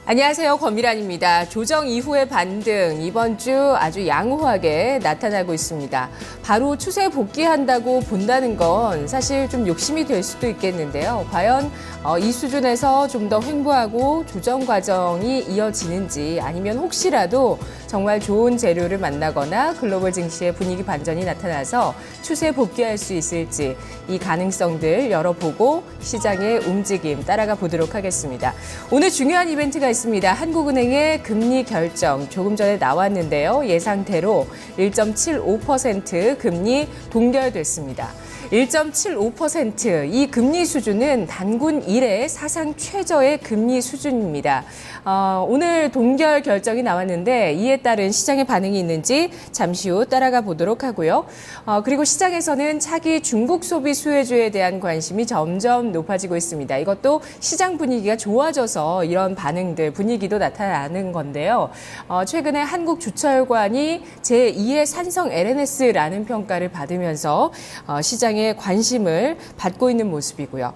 안녕하세요. 권미란입니다. 조정 이후의 반등 이번 주 아주 양호하게 나타나고 있습니다. 바로 추세 복귀한다고 본다는 건 사실 좀 욕심이 될 수도 있겠는데요. 과연 이 수준에서 좀 더 횡보하고 조정 과정이 이어지는지 아니면 혹시라도 정말 좋은 재료를 만나거나 글로벌 증시의 분위기 반전이 나타나서 추세 복귀할 수 있을지 이 가능성들 열어보고 시장의 움직임 따라가 보도록 하겠습니다. 오늘 중요한 이벤트가 있습니다. 한국은행의 금리 결정 조금 전에 나왔는데요. 예상대로 1.75% 금리 동결됐습니다. 1.75% 이 금리 수준은 단군 이래 사상 최저의 금리 수준입니다. 오늘 동결 결정이 나왔는데 이에 따른 시장의 반응이 있는지 잠시 후 따라가 보도록 하고요. 그리고 시장에서는 차기 중국 소비 수혜주에 대한 관심이 점점 높아지고 있습니다. 이것도 시장 분위기가 좋아져서 이런 반응들, 분위기도 나타나는 건데요. 최근에 한국주철관이 제2의 산성 LNS라는 평가를 받으면서 시장의 관심을 받고 있는 모습이고요.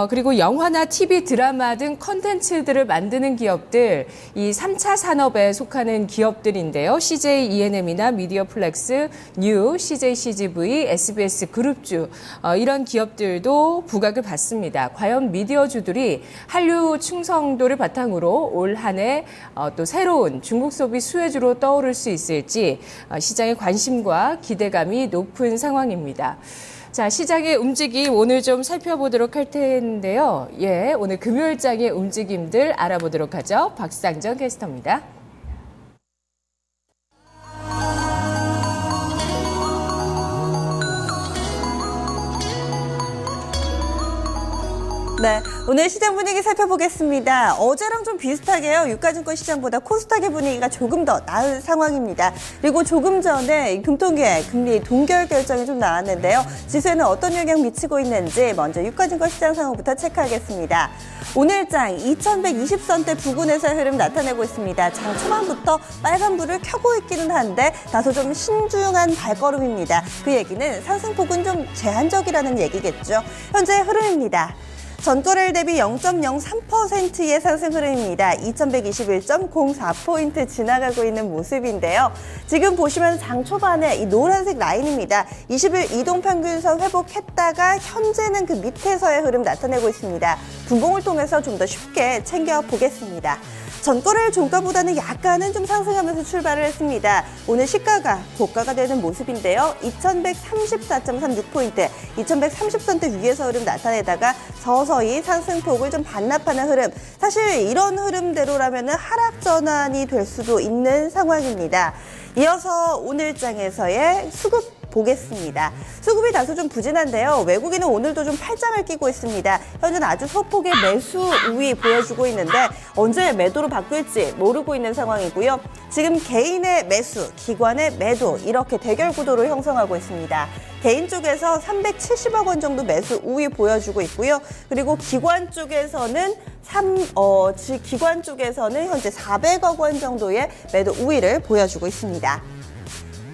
그리고 영화나 TV, 드라마 등 컨텐츠들을 만드는 기업들, 이 3차 산업에 속하는 기업들인데요. CJ E&M이나 미디어플렉스, 뉴, CJ CGV, SBS 그룹주 이런 기업들도 부각을 받습니다. 과연 미디어주들이 한류 충성도를 바탕으로 올 한 해 또 새로운 중국 소비 수혜주로 떠오를 수 있을지 시장의 관심과 기대감이 높은 상황입니다. 자, 시장의 움직임 오늘 좀 살펴보도록 할 텐데요. 오늘 금요일장의 움직임들 알아보도록 하죠. 박상정 캐스터입니다. 네, 오늘 시장 분위기 살펴보겠습니다. 어제랑 좀 비슷하게요. 유가증권 시장보다 코스닥의 분위기가 조금 더 나은 상황입니다. 그리고 조금 전에 금통위의 금리 동결 결정이 좀 나왔는데요. 지수에는 어떤 영향 미치고 있는지 먼저 유가증권 시장 상황부터 체크하겠습니다. 오늘장 2120선대 부근에서의 흐름 나타내고 있습니다. 장 초반부터 빨간불을 켜고 있기는 한데 다소 좀 신중한 발걸음입니다. 그 얘기는 상승폭은 좀 제한적이라는 얘기겠죠. 현재 흐름입니다. 전거래일 대비 0.03%의 상승 흐름입니다. 2121.04포인트 지나가고 있는 모습인데요. 지금 보시면 장 초반에 이 노란색 라인입니다. 20일 이동평균선 회복했다가 현재는 그 밑에서의 흐름 나타내고 있습니다. 분봉을 통해서 좀 더 쉽게 챙겨보겠습니다. 전거래일 종가보다는 약간은 좀 상승하면서 출발을 했습니다. 오늘 시가가 고가가 되는 모습인데요. 2134.36포인트, 2130선대 위에서 흐름 나타내다가 서서히 상승폭을 좀 반납하는 흐름. 사실 이런 흐름대로라면 하락 전환이 될 수도 있는 상황입니다. 이어서 오늘장에서의 수급 보겠습니다. 수급이 다소 좀 부진한데요. 외국인은 오늘도 좀 팔짱을 끼고 있습니다. 현재는 아주 소폭의 매수 우위 보여주고 있는데 언제 매도로 바뀔지 모르고 있는 상황이고요. 지금 개인의 매수, 기관의 매도 이렇게 대결 구도로 형성하고 있습니다. 개인 쪽에서 370억 원 정도 매수 우위 보여주고 있고요. 그리고 기관 쪽에서는 현재 400억 원 정도의 매도 우위를 보여주고 있습니다.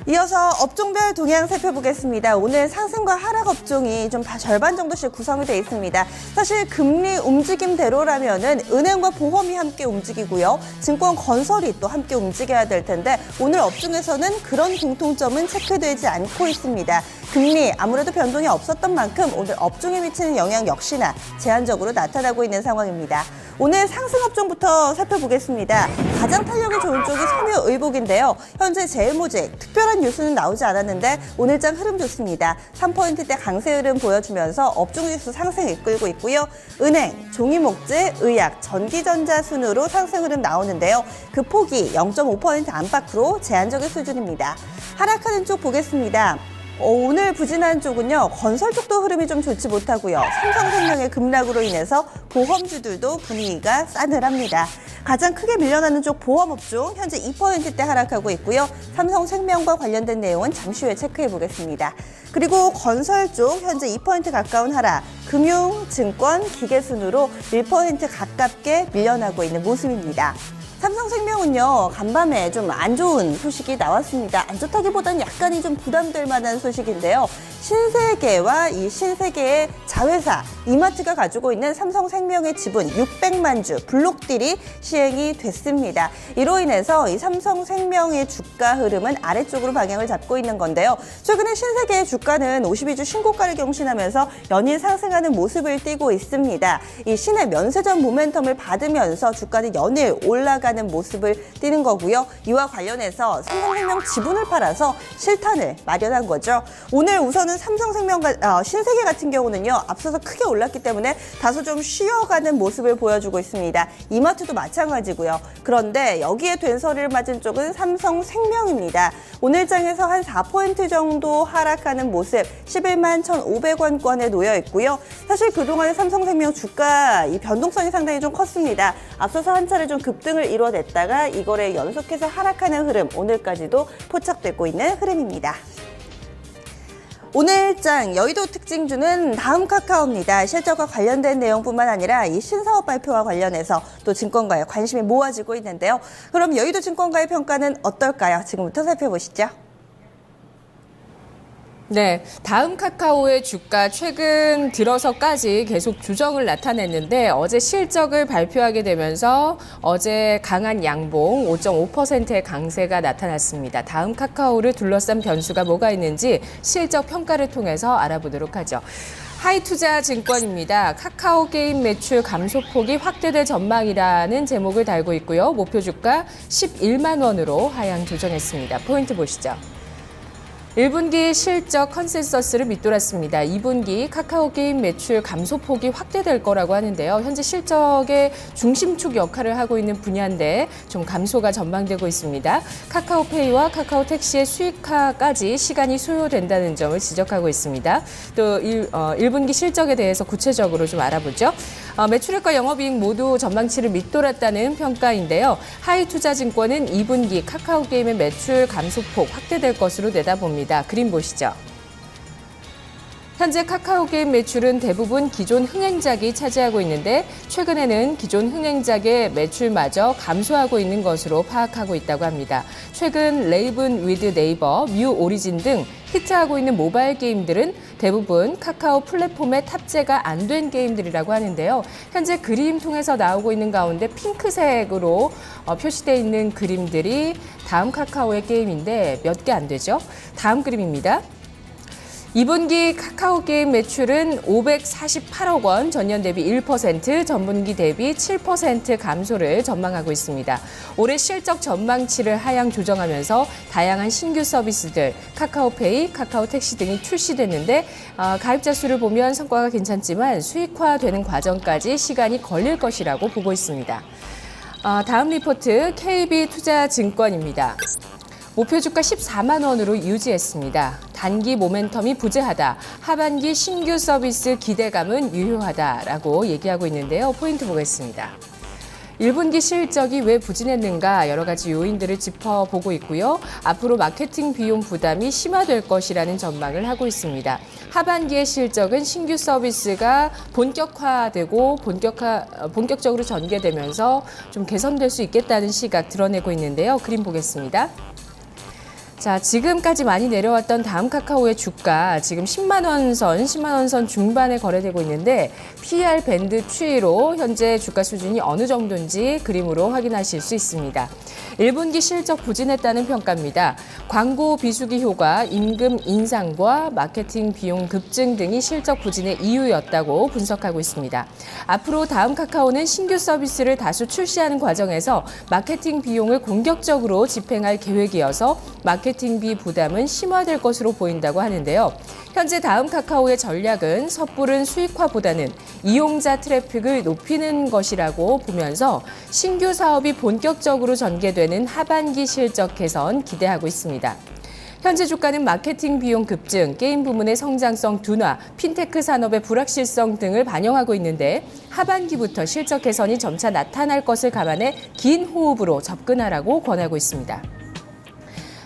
이어서 업종별 동향 살펴보겠습니다. 오늘 상승과 하락 업종이 좀 다 절반 정도씩 구성이 되어 있습니다. 사실 금리 움직임대로라면은 은행과 보험이 함께 움직이고요. 증권 건설이 또 함께 움직여야 될 텐데 오늘 업종에서는 그런 공통점은 체크되지 않고 있습니다. 금리 아무래도 변동이 없었던 만큼 오늘 업종에 미치는 영향 역시나 제한적으로 나타나고 있는 상황입니다. 오늘 상승 업종부터 살펴보겠습니다. 가장 탄력이 좋은 쪽이 섬유의복인데요. 현재 제일모직 특별한 뉴스는 나오지 않았는데 오늘장 흐름 좋습니다. 3포인트대 강세 흐름 보여주면서 업종지수 상승 이끌고 있고요. 은행, 종이목재, 의약, 전기전자 순으로 상승 흐름 나오는데요. 그 폭이 0.5% 안팎으로 제한적인 수준입니다. 하락하는 쪽 보겠습니다. 오늘 부진한 쪽은요. 건설 쪽도 흐름이 좀 좋지 못하고요. 삼성생명의 급락으로 인해서 보험주들도 분위기가 싸늘합니다. 가장 크게 밀려나는 쪽 보험업종 현재 2%대 하락하고 있고요. 삼성생명과 관련된 내용은 잠시 후에 체크해 보겠습니다. 그리고 건설 쪽 현재 2% 가까운 하락, 금융, 증권, 기계 순으로 1% 가깝게 밀려나고 있는 모습입니다. 삼성생명은요, 간밤에 좀 안 좋은 소식이 나왔습니다. 안 좋다기보다는 약간이 좀 부담될 만한 소식인데요. 신세계와 이 신세계의 자회사 이마트가 가지고 있는 삼성생명의 지분 600만 주 블록딜이 시행이 됐습니다. 이로 인해서 이 삼성생명의 주가 흐름은 아래쪽으로 방향을 잡고 있는 건데요. 최근에 신세계의 주가는 52주 신고가를 경신하면서 연일 상승하는 모습을 띠고 있습니다. 이 신의 면세점 모멘텀을 받으면서 주가는 연일 올라가는 모습을 띠는 거고요. 이와 관련해서 삼성생명 지분을 팔아서 실탄을 마련한 거죠. 오늘 우선은 삼성생명과 신세계 같은 경우는요, 앞서서 크게 올랐기 때문에 다소 좀 쉬어가는 모습을 보여주고 있습니다. 이마트도 마찬가지고요. 그런데 여기에 된소리를 맞은 쪽은 삼성생명입니다. 오늘 장에서 한 4% 정도 하락하는 모습, 11만 1,500원권에 놓여 있고요. 사실 그동안의 삼성생명 주가 이 변동성이 상당히 좀 컸습니다. 앞서서 한 차례 좀 급등을 이뤄냈다가 이거를 연속해서 하락하는 흐름, 오늘까지도 포착되고 있는 흐름입니다. 오늘 장 여의도 특징주는 다음 카카오입니다. 실적과 관련된 내용뿐만 아니라 이 신사업 발표와 관련해서 또 증권가에 관심이 모아지고 있는데요. 그럼 여의도 증권가의 평가는 어떨까요? 지금부터 살펴보시죠. 네, 다음 카카오의 주가 최근 들어서까지 계속 조정을 나타냈는데 어제 실적을 발표하게 되면서 어제 강한 양봉 5.5%의 강세가 나타났습니다. 다음 카카오를 둘러싼 변수가 뭐가 있는지 실적 평가를 통해서 알아보도록 하죠. 하이투자증권입니다. 카카오 게임 매출 감소폭이 확대될 전망이라는 제목을 달고 있고요. 목표 주가 11만 원으로 하향 조정했습니다. 포인트 보시죠. 1분기 실적 컨센서스를 밑돌았습니다. 2분기 카카오 게임 매출 감소폭이 확대될 거라고 하는데요. 현재 실적의 중심축 역할을 하고 있는 분야인데 좀 감소가 전망되고 있습니다. 카카오페이와 카카오택시의 수익화까지 시간이 소요된다는 점을 지적하고 있습니다. 또 1분기 실적에 대해서 구체적으로 좀 알아보죠. 매출액과 영업이익 모두 전망치를 밑돌았다는 평가인데요. 하이투자증권은 2분기 카카오 게임의 매출 감소폭 확대될 것으로 내다봅니다. 그림 보시죠. 현재 카카오 게임 매출은 대부분 기존 흥행작이 차지하고 있는데 최근에는 기존 흥행작의 매출마저 감소하고 있는 것으로 파악하고 있다고 합니다. 최근 레이븐 위드 네이버, 뮤 오리진 등 히트하고 있는 모바일 게임들은 대부분 카카오 플랫폼에 탑재가 안 된 게임들이라고 하는데요. 현재 그림 통해서 나오고 있는 가운데 핑크색으로 표시되어 있는 그림들이 다음 카카오의 게임인데 몇 개 안 되죠. 다음 그림입니다. 2분기 카카오 게임 매출은 548억 원, 전년 대비 1%, 전분기 대비 7% 감소를 전망하고 있습니다. 올해 실적 전망치를 하향 조정하면서 다양한 신규 서비스들, 카카오페이, 카카오택시 등이 출시됐는데 가입자 수를 보면 성과가 괜찮지만 수익화되는 과정까지 시간이 걸릴 것이라고 보고 있습니다. 다음 리포트 KB투자증권입니다. 목표 주가 14만 원으로 유지했습니다. 단기 모멘텀이 부재하다. 하반기 신규 서비스 기대감은 유효하다라고 얘기하고 있는데요. 포인트 보겠습니다. 1분기 실적이 왜 부진했는가 여러 가지 요인들을 짚어보고 있고요. 앞으로 마케팅 비용 부담이 심화될 것이라는 전망을 하고 있습니다. 하반기의 실적은 신규 서비스가 본격화되고 본격적으로 전개되면서 좀 개선될 수 있겠다는 시각 드러내고 있는데요. 그림 보겠습니다. 자, 지금까지 많이 내려왔던 다음 카카오의 주가 지금 10만 원 선 중반에 거래되고 있는데 PER 밴드 추이로 현재 주가 수준이 어느 정도인지 그림으로 확인하실 수 있습니다. 1분기 실적 부진했다는 평가입니다. 광고 비수기 효과, 임금 인상과 마케팅 비용 급증 등이 실적 부진의 이유였다고 분석하고 있습니다. 앞으로 다음 카카오는 신규 서비스를 다수 출시하는 과정에서 마케팅 비용을 공격적으로 집행할 계획이어서 마케팅비 부담은 심화될 것으로 보인다고 하는데요. 현재 다음 카카오의 전략은 섣부른 수익화보다는 이용자 트래픽을 높이는 것이라고 보면서 신규 사업이 본격적으로 전개되는 하반기 실적 개선 기대하고 있습니다. 현재 주가는 마케팅 비용 급증, 게임 부문의 성장성 둔화, 핀테크 산업의 불확실성 등을 반영하고 있는데 하반기부터 실적 개선이 점차 나타날 것을 감안해 긴 호흡으로 접근하라고 권하고 있습니다.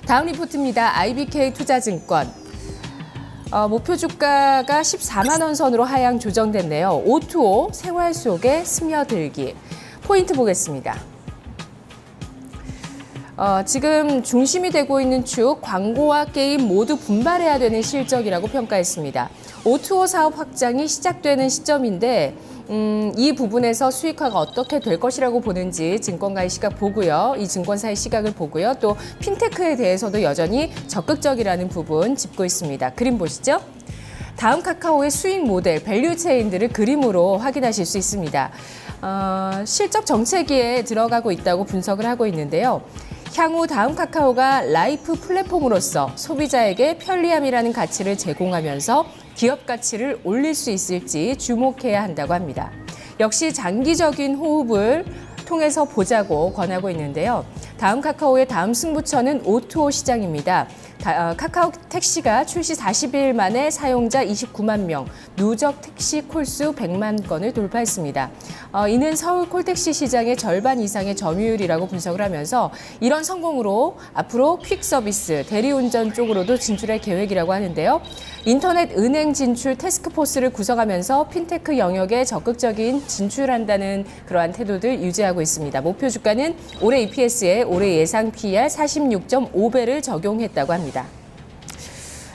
다음 리포트입니다. IBK 투자증권. 목표 주가가 14만 원 선으로 하향 조정됐네요. O2O 생활 속에 스며들기. 포인트 보겠습니다. 지금 중심이 되고 있는 축 광고와 게임 모두 분발해야 되는 실적이라고 평가했습니다. O2O 사업 확장이 시작되는 시점인데 이 부분에서 수익화가 어떻게 될 것이라고 보는지 증권가의 시각 보고요. 이 증권사의 시각을 보고요. 또 핀테크에 대해서도 여전히 적극적이라는 부분 짚고 있습니다. 그림 보시죠. 다음 카카오의 수익 모델, 밸류 체인들을 그림으로 확인하실 수 있습니다. 실적 정체기에 들어가고 있다고 분석을 하고 있는데요. 향후 다음 카카오가 라이프 플랫폼으로서 소비자에게 편리함이라는 가치를 제공하면서 기업 가치를 올릴 수 있을지 주목해야 한다고 합니다. 역시 장기적인 호흡을 통해서 보자고 권하고 있는데요. 다음 카카오의 다음 승부처는 O2O 시장입니다. 카카오 택시가 출시 40일 만에 사용자 29만 명, 누적 택시 콜수 100만 건을 돌파했습니다. 이는 서울 콜택시 시장의 절반 이상의 점유율이라고 분석을 하면서 이런 성공으로 앞으로 퀵 서비스, 대리운전 쪽으로도 진출할 계획이라고 하는데요. 인터넷 은행 진출 태스크포스를 구성하면서 핀테크 영역에 적극적인 진출한다는 그러한 태도들 유지하고 있습니다. 목표 주가는 올해 EPS에 올해 예상 PER 46.5배를 적용했다고 합니다.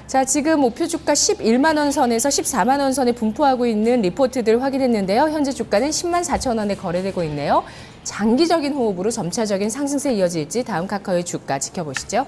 자, 지금 목표 주가 11만 원 선에서 14만 원 선에 분포하고 있는 리포트들 확인했는데요. 현재 주가는 10만 4천 원에 거래되고 있네요. 장기적인 호흡으로 점차적인 상승세 이어질지 다음 카카오의 주가 지켜보시죠.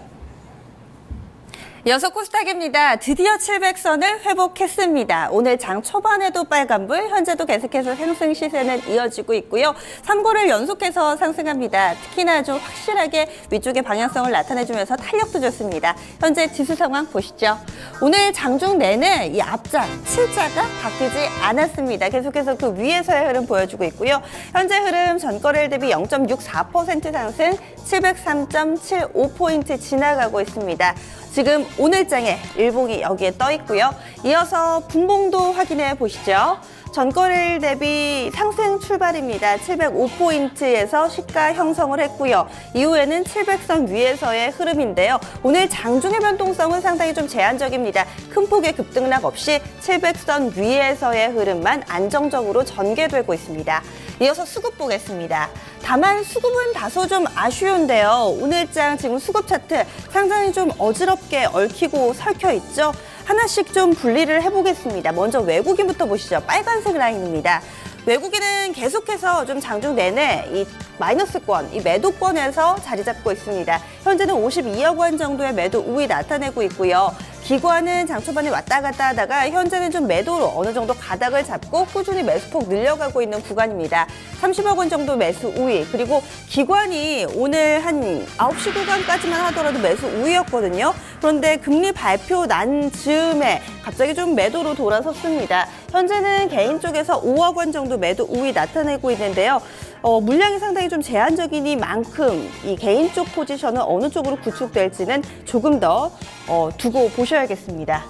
이어서 코스닥입니다. 드디어 700선을 회복했습니다. 오늘 장 초반에도 빨간불, 현재도 계속해서 상승 시세는 이어지고 있고요. 3거래일 연속해서 상승합니다. 특히나 좀 확실하게 위쪽의 방향성을 나타내주면서 탄력도 좋습니다. 현재 지수 상황 보시죠. 오늘 장중 내내 이 앞장 7자가 바뀌지 않았습니다. 계속해서 그 위에서의 흐름 보여주고 있고요. 현재 흐름 전거래일 대비 0.64% 상승, 703.75포인트 지나가고 있습니다. 지금 오늘장에 일봉이 여기에 떠 있고요. 이어서 분봉도 확인해 보시죠. 전거래일 대비 상승 출발입니다. 705포인트에서 시가 형성을 했고요. 이후에는 700선 위에서의 흐름인데요. 오늘 장중의 변동성은 상당히 좀 제한적입니다. 큰 폭의 급등락 없이 700선 위에서의 흐름만 안정적으로 전개되고 있습니다. 이어서 수급 보겠습니다. 다만 수급은 다소 좀 아쉬운데요. 오늘장 지금 수급 차트 상당히 좀 어지럽게 얽히고 설켜 있죠. 하나씩 좀 분리를 해보겠습니다. 먼저 외국인부터 보시죠. 빨간색 라인입니다. 외국인은 계속해서 좀 장중 내내 이 마이너스권, 이 매도권에서 자리 잡고 있습니다. 현재는 52억 원 정도의 매도 우위 나타내고 있고요. 기관은 장 초반에 왔다 갔다 하다가 현재는 좀 매도로 어느 정도 가닥을 잡고 꾸준히 매수폭 늘려가고 있는 구간입니다. 30억 원 정도 매수 우위, 그리고 기관이 오늘 한 9시 구간까지만 하더라도 매수 우위였거든요. 그런데 금리 발표 난 즈음에 갑자기 좀 매도로 돌아섰습니다. 현재는 개인 쪽에서 5억 원 정도 매도 우위 나타내고 있는데요. 물량이 상당히 좀 제한적이니만큼 이 개인 쪽 포지션은 어느 쪽으로 구축될지는 조금 더 두고 보셔야겠습니다.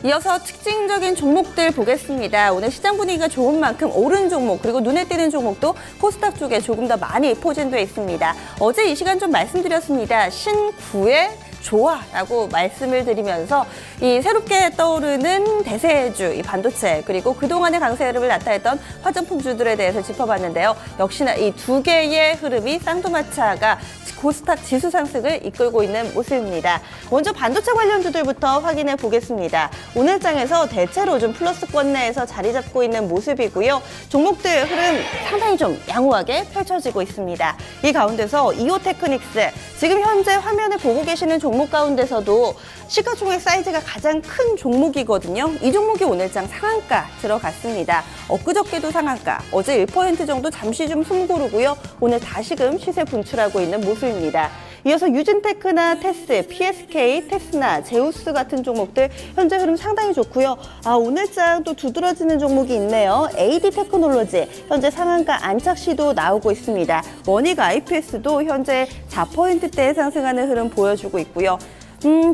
이어서 특징적인 종목들 보겠습니다. 오늘 시장 분위기가 좋은 만큼 오른 종목 그리고 눈에 띄는 종목도 코스닥 쪽에 조금 더 많이 포진되어 있습니다. 어제 이 시간 좀 말씀드렸습니다. 신구의 좋아라고 말씀을 드리면서 이 새롭게 떠오르는 대세주, 이 반도체 그리고 그동안의 강세 흐름을 나타냈던 화장품주들에 대해서 짚어봤는데요. 역시나 이 두 개의 흐름이 쌍두마차가 코스닥 지수 상승을 이끌고 있는 모습입니다. 먼저 반도체 관련주들부터 확인해 보겠습니다. 오늘 장에서 대체로 좀 플러스권 내에서 자리 잡고 있는 모습이고요. 종목들 흐름 상당히 좀 양호하게 펼쳐지고 있습니다. 이 가운데서 이오테크닉스, 지금 현재 화면을 보고 계시는 종목 가운데서도 시가총액 사이즈가 가장 큰 종목이거든요. 이 종목이 오늘장 상한가 들어갔습니다. 엊그저께도 상한가, 어제 1% 정도 잠시 좀 숨고르고요. 오늘 다시금 시세 분출하고 있는 모습입니다. 이어서 유진테크나 테스, PSK, 테스나, 제우스 같은 종목들 현재 흐름 상당히 좋고요. 오늘장 또 두드러지는 종목이 있네요. AD 테크놀로지, 현재 상한가 안착 시도 나오고 있습니다. 원익 IPS도 현재 4%대에 상승하는 흐름 보여주고 있고요.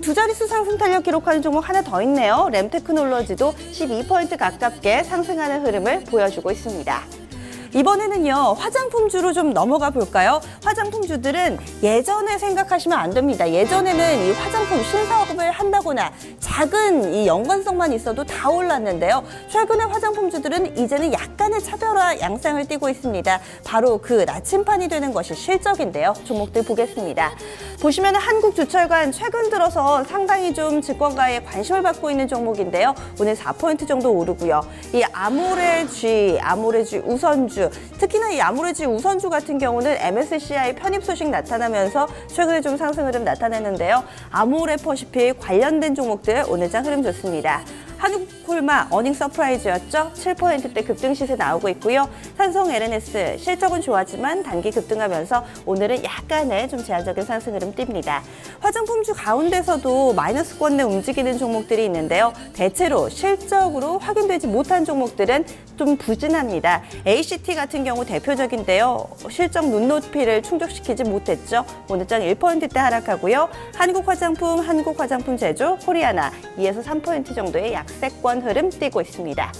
두 자릿수 상승 탄력 기록하는 종목 하나 더 있네요. 램테크놀로지도 12% 가깝게 상승하는 흐름을 보여주고 있습니다. 이번에는요, 화장품주로 좀 넘어가 볼까요? 화장품주들은 예전에 생각하시면 안 됩니다. 예전에는 이 화장품 신사업을 한다거나 작은 이 연관성만 있어도 다 올랐는데요. 최근에 화장품주들은 이제는 약간의 차별화 양상을 띠고 있습니다. 바로 그 나침판이 되는 것이 실적인데요. 종목들 보겠습니다. 보시면 한국주철관 최근 들어서 상당히 좀 증권가에 관심을 받고 있는 종목인데요. 오늘 4% 정도 오르고요. 이 아모레 G 우선주, 특히나 이 아모레 G 우선주 같은 경우는 MSCI 편입 소식 나타나면서 최근에 좀 상승 흐름 나타내는데요. 아모레 퍼시픽 관련된 종목들 오늘 장 흐름 좋습니다. 한국콜마 어닝 서프라이즈였죠. 7%대 급등 시세 나오고 있고요. 삼성 LNS 실적은 좋았지만 단기 급등하면서 오늘은 약간의 좀 제한적인 상승 흐름 띕니다. 화장품주 가운데서도 마이너스권 내 움직이는 종목들이 있는데요. 대체로 실적으로 확인되지 못한 종목들은 좀 부진합니다. ACT 같은 경우 대표적인데요. 실적 눈높이를 충족시키지 못했죠. 오늘 장 1%대 하락하고요. 한국화장품 제조, 코리아나 2에서 3% 정도의 약세권 흐름 띄고 있습니다.